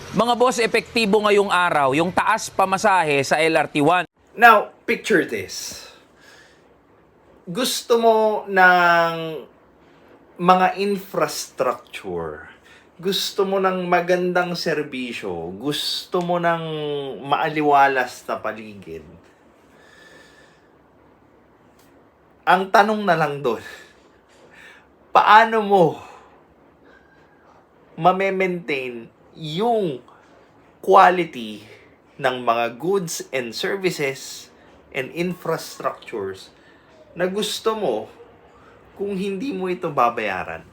Mga boss, epektibo ngayong araw yung taas pamasahe sa LRT1. Now, picture this. Gusto mo ng mga infrastructure, gusto mo ng magandang serbisyo, gusto mo ng maaliwalas na paligid. Ang tanong na lang doon, paano mo ma-maintain yung quality ng mga goods and services and infrastructures na gusto mo kung hindi mo ito babayaran?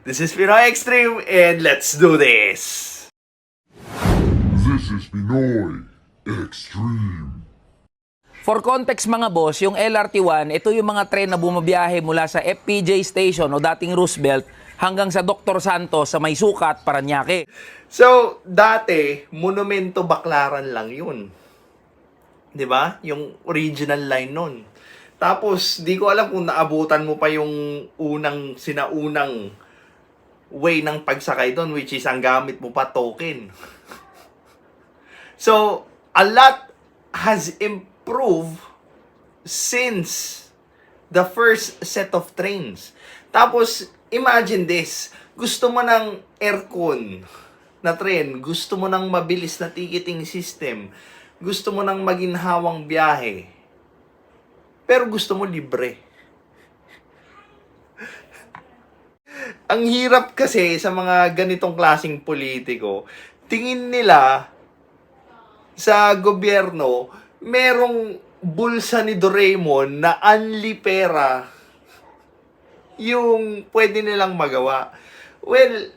This is Pinoy Extreme and let's do this! This is Pinoy Extreme. For context mga boss, yung LRT1, ito yung mga tren na bumabiyahe mula sa FPJ Station o dating Roosevelt hanggang sa Dr. Santos sa May Sukat, Parañaque. So, dati, Monumento Baclaran lang yun. 'Di ba? Yung original line nun. Tapos, di ko alam kung naabutan mo pa yung sinaunang way ng pagsakay doon, which is ang gamit mo pa token. So, a lot has improved since the first set of trains. Tapos, imagine this. Gusto mo ng aircon na tren. Gusto mo ng mabilis na ticketing system. Gusto mo ng maginhawang biyahe. Pero gusto mo libre. Ang hirap kasi sa mga ganitong klaseng politiko, tingin nila sa gobyerno, merong bulsa ni Doraemon na unli pera yung pwede nilang magawa. Well,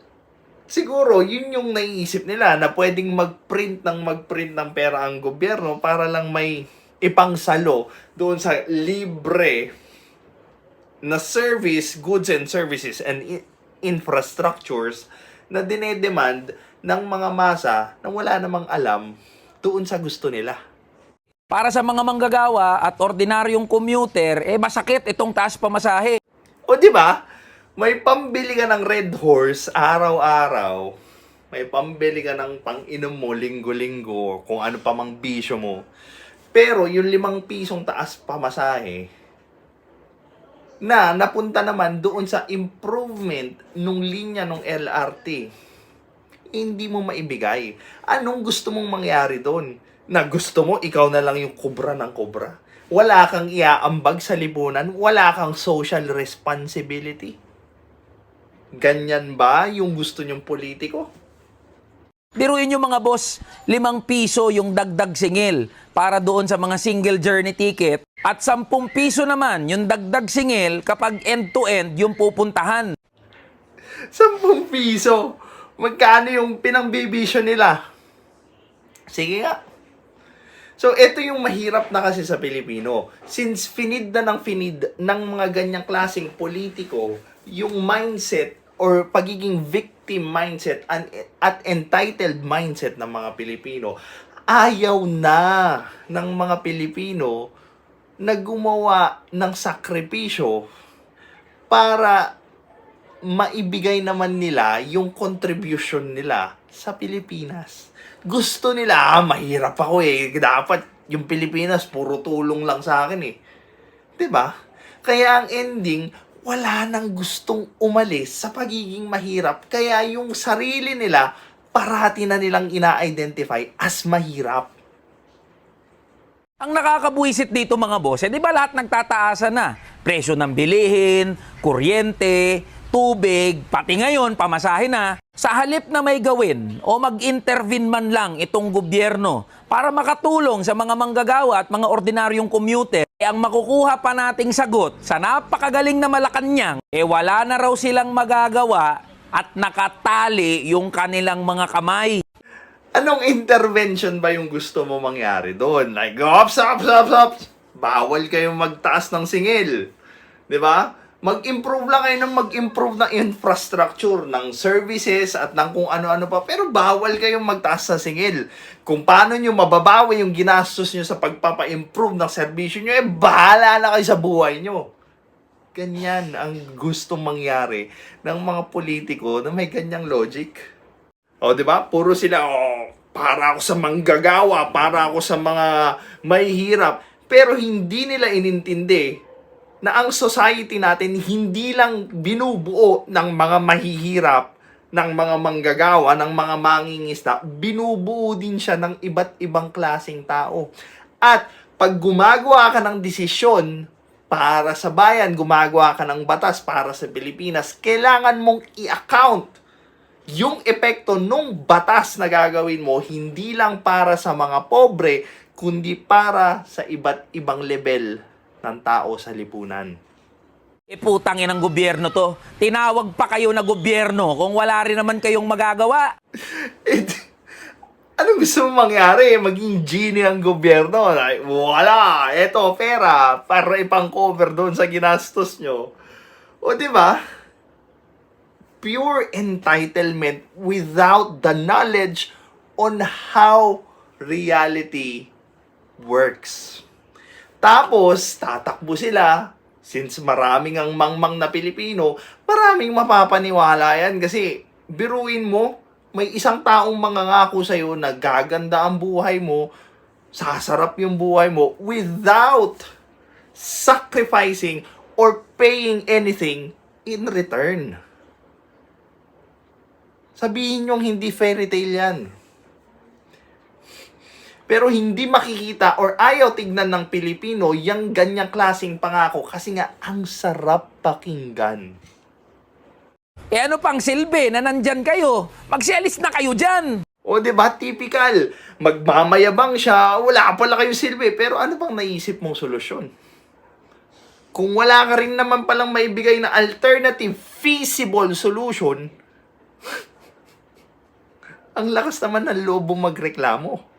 siguro yun yung naiisip nila na pwedeng mag-print ng pera ang gobyerno para lang may ipangsalo doon sa libre na service, goods and services and infrastructures na dinedemand ng mga masa na wala namang alam doon sa gusto nila. Para sa mga manggagawa at ordinaryong commuter, masakit itong taas pamasahe. O di ba? May pambili ka ng Red Horse araw-araw. May pambili ka ng pang-inom mo linggo-linggo, kung ano pa mang bisyo mo. Pero yung 5 pisong taas pamasahe na napunta naman doon sa improvement nung linya ng LRT, hindi mo maibigay. Anong gusto mong mangyari doon? Na gusto mo, ikaw na lang yung kubra ng kubra? Wala kang iaambag sa lipunan? Wala kang social responsibility? Ganyan ba yung gusto nyong politiko? Biruin nyo mga boss, 5 piso yung dagdag singil para doon sa mga single journey ticket at 10 piso naman yung dagdag singil kapag end-to-end yung pupuntahan. 10 piso. Magkano yung pinangbibisyo nila? Sige nga. So, ito yung mahirap na kasi sa Pilipino. Since finid ng mga ganyang klaseng politiko, yung mindset or pagiging victim mindset at entitled mindset ng mga Pilipino, ayaw na ng mga Pilipino na gumawa ng sakripisyo para maibigay naman nila yung contribution nila sa Pilipinas. Gusto nila, mahirap ako dapat yung Pilipinas puro tulong lang sa akin 'Di ba? Kaya ang ending, wala nang gustong umalis sa pagiging mahirap. Kaya yung sarili nila, parati na nilang ina-identify as mahirap. Ang nakakabuisit dito mga boss, di ba lahat nagtataasan na? Presyo ng bilihin, kuryente, tubig, pati ngayon pamasahe na. Sa halip na may gawin o mag-intervene man lang itong gobyerno para makatulong sa mga manggagawa at mga ordinaryong commuter, ang makukuha pa nating sagot sa napakagaling na Malacanang, wala na raw silang magagawa at nakatali yung kanilang mga kamay. Anong intervention ba yung gusto mo mangyari doon? Like, ops. Bawal kayong magtaas ng singil. 'Di ba? Mag-improve lang kayo ng mag-improve ng infrastructure, ng services, at ng kung ano-ano pa. Pero bawal kayong magtaas sa singil. Kung paano nyo mababawi yung ginastos nyo sa pagpapa-improve ng servisyo nyo, bahala na kayo sa buhay nyo. Ganyan ang gustong mangyari ng mga politiko na may ganyang logic. O, di ba? Puro sila, para ako sa manggagawa, para ako sa mga mahihirap. Pero hindi nila inintindi na ang society natin hindi lang binubuo ng mga mahihirap, ng mga manggagawa, ng mga mangingisda, binubuo din siya ng iba't ibang klaseng tao. At pag gumagawa ka ng desisyon para sa bayan, gumagawa ka ng batas para sa Pilipinas, kailangan mong i-account yung epekto nung batas na gagawin mo, hindi lang para sa mga pobre, kundi para sa iba't ibang level ng tao sa lipunan. Putangin ng gobyerno to. Tinawag pa kayo na gobyerno kung wala rin naman kayong magagawa. Ano gusto mong mangyari? Maging genie ang gobyerno. Like, wala, eto, pera, para ipang-cover doon sa ginastos nyo. O, di ba? Pure entitlement without the knowledge on how reality works. Tapos, tatakbo sila. Since maraming ang mangmang na Pilipino, maraming mapapaniwala yan. Kasi, biruin mo, may isang taong mangangako sa'yo na gaganda ang buhay mo, sasarap yung buhay mo, without sacrificing or paying anything in return. Sabihin nyong hindi fairy tale yan. Pero hindi makikita or ayaw tignan ng Pilipino yung ganyang klaseng pangako kasi nga ang sarap pakinggan. Ano pang silbi na nandyan kayo? Magsialis na kayo dyan! O diba, typical. Magmamayabang siya, wala pala kayong silbi. Pero ano bang naisip mong solusyon? Kung wala ka rin naman palang maibigay na alternative, feasible solution, ang lakas naman ng lobo magreklamo.